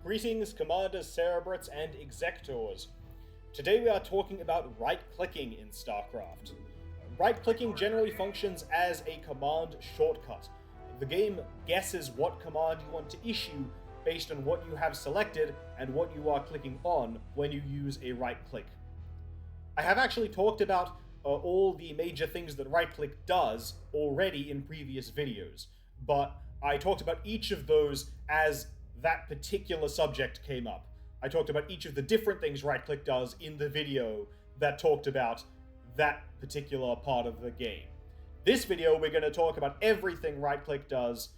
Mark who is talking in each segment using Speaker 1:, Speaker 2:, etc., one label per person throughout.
Speaker 1: Greetings, Commanders, Cerebrats, and Exectors. Today we are talking about right-clicking in StarCraft. Right-clicking generally functions as a command shortcut. The game guesses what command you want to issue based on what you have selected and what you are clicking on when you use a right-click. I have actually talked about all the major things that right-click does already in previous videos, but I talked about each of those as that particular subject came up. I talked about each of the different things right-click does in the video that talked about that particular part of the game. This video, we're going to talk about everything right-click does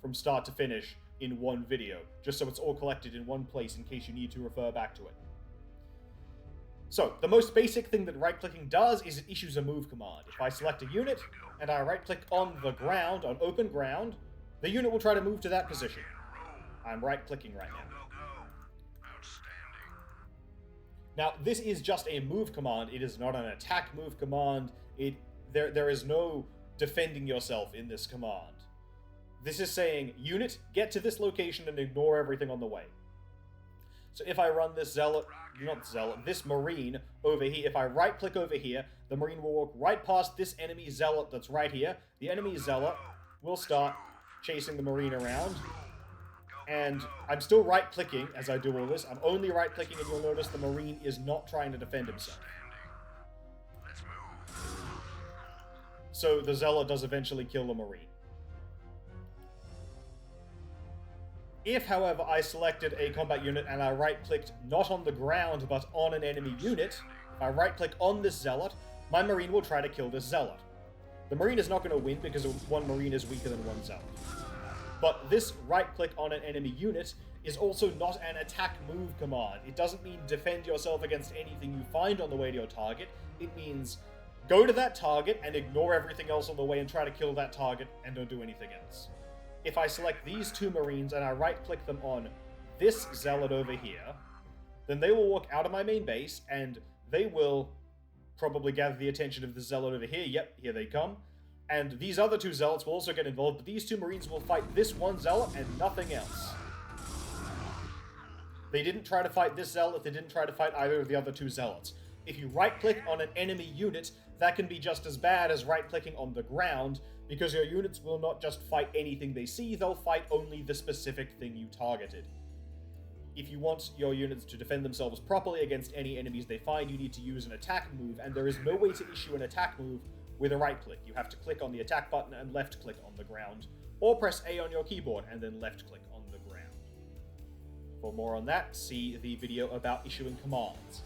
Speaker 1: from start to finish in one video, just so it's all collected in one place in case you need to refer back to it. So, the most basic thing that right-clicking does is it issues a move command. If I select a unit, and I right-click on the ground, on open ground, the unit will try to move to that position. I'm right-clicking right now. Now, this is just a move command. It is not an attack move command. There is no defending yourself in this command. This is saying, unit, get to this location and ignore everything on the way. So if I run this this Marine over here, if I right-click over here, the Marine will walk right past this enemy Zealot that's right here. The enemy Zealot will start chasing the Marine around. And I'm still right-clicking as I do all this. I'm only right-clicking, and you'll notice the Marine is not trying to defend himself. So the Zealot does eventually kill the Marine. If, however, I selected a combat unit and I right-clicked not on the ground but on an enemy unit, if I right-click on this Zealot, my Marine will try to kill this Zealot. The Marine is not going to win because one Marine is weaker than one Zealot. But this right-click on an enemy unit is also not an attack move command. It doesn't mean defend yourself against anything you find on the way to your target. It means go to that target and ignore everything else on the way and try to kill that target and don't do anything else. If I select these two Marines and I right-click them on this Zealot over here, then they will walk out of my main base and they will probably gather the attention of the Zealot over here. Yep, here they come. And these other two Zealots will also get involved, but these two Marines will fight this one Zealot and nothing else. They didn't try to fight this Zealot, they didn't try to fight either of the other two Zealots. If you right-click on an enemy unit, that can be just as bad as right-clicking on the ground, because your units will not just fight anything they see, they'll fight only the specific thing you targeted. If you want your units to defend themselves properly against any enemies they find, you need to use an attack move, and there is no way to issue an attack move with a right-click. You have to click on the attack button and left-click on the ground, or press A on your keyboard and then left-click on the ground. For more on that, see the video about issuing commands.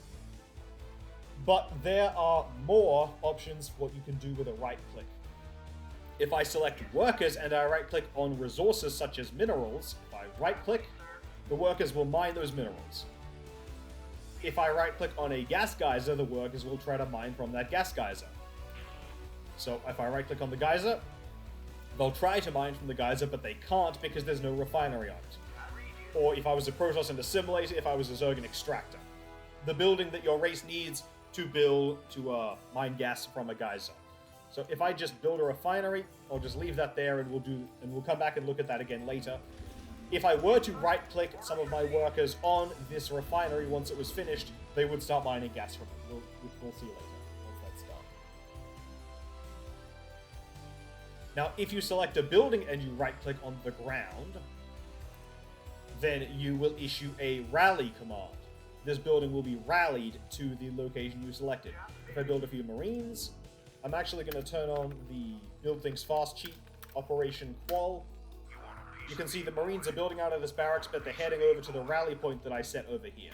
Speaker 1: But there are more options for what you can do with a right-click. If I select workers and I right-click on resources such as minerals, if I right-click, the workers will mine those minerals. If I right-click on a gas geyser, the workers will try to mine from that gas geyser. So if I right-click on the geyser, they'll try to mine from the geyser, but they can't because there's no refinery on it. Or if I was a Protoss and assimilator, if I was a Zerg and extractor. The building that your race needs to mine gas from a geyser. So if I just build a refinery, I'll just leave that there and we'll come back and look at that again later. If I were to right-click some of my workers on this refinery once it was finished, they would start mining gas from it. We'll see later once that's done. Now, if you select a building and you right-click on the ground, then you will issue a rally command. This building will be rallied to the location you selected. If I build a few Marines, I'm actually going to turn on the Build Things Fast cheat, Operation Qual. You can see the Marines are building out of this barracks, but they're heading over to the rally point that I set over here.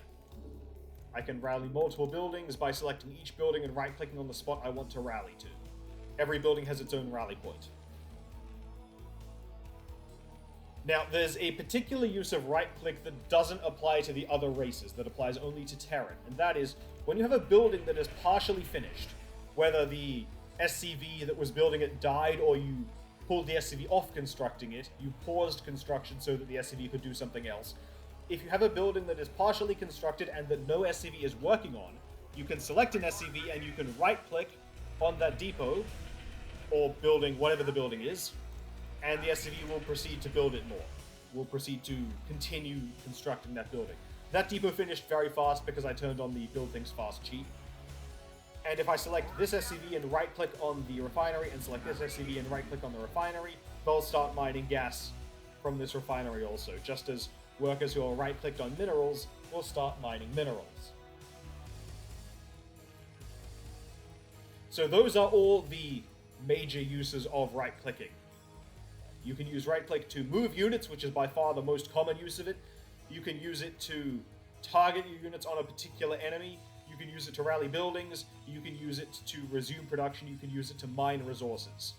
Speaker 1: I can rally multiple buildings by selecting each building and right-clicking on the spot I want to rally to. Every building has its own rally point. Now, there's a particular use of right-click that doesn't apply to the other races, that applies only to Terran, and that is, when you have a building that is partially finished, whether the SCV that was building it died or you pulled the SCV off constructing it, you paused construction so that the SCV could do something else. If you have a building that is partially constructed and that no SCV is working on, you can select an SCV and you can right-click on that depot, or building, whatever the building is, and the SCV will proceed to build it more. will proceed to continue constructing that building. That depot finished very fast because I turned on the build things fast cheat. And if I select this SCV and right-click on the refinery and select this SCV and right-click on the refinery, they'll start mining gas from this refinery also, just as workers who are right-clicked on minerals will start mining minerals. So those are all the major uses of right-clicking. You can use right-click to move units, which is by far the most common use of it. You can use it to target your units on a particular enemy. You can use it to rally buildings. You can use it to resume production. You can use it to mine resources.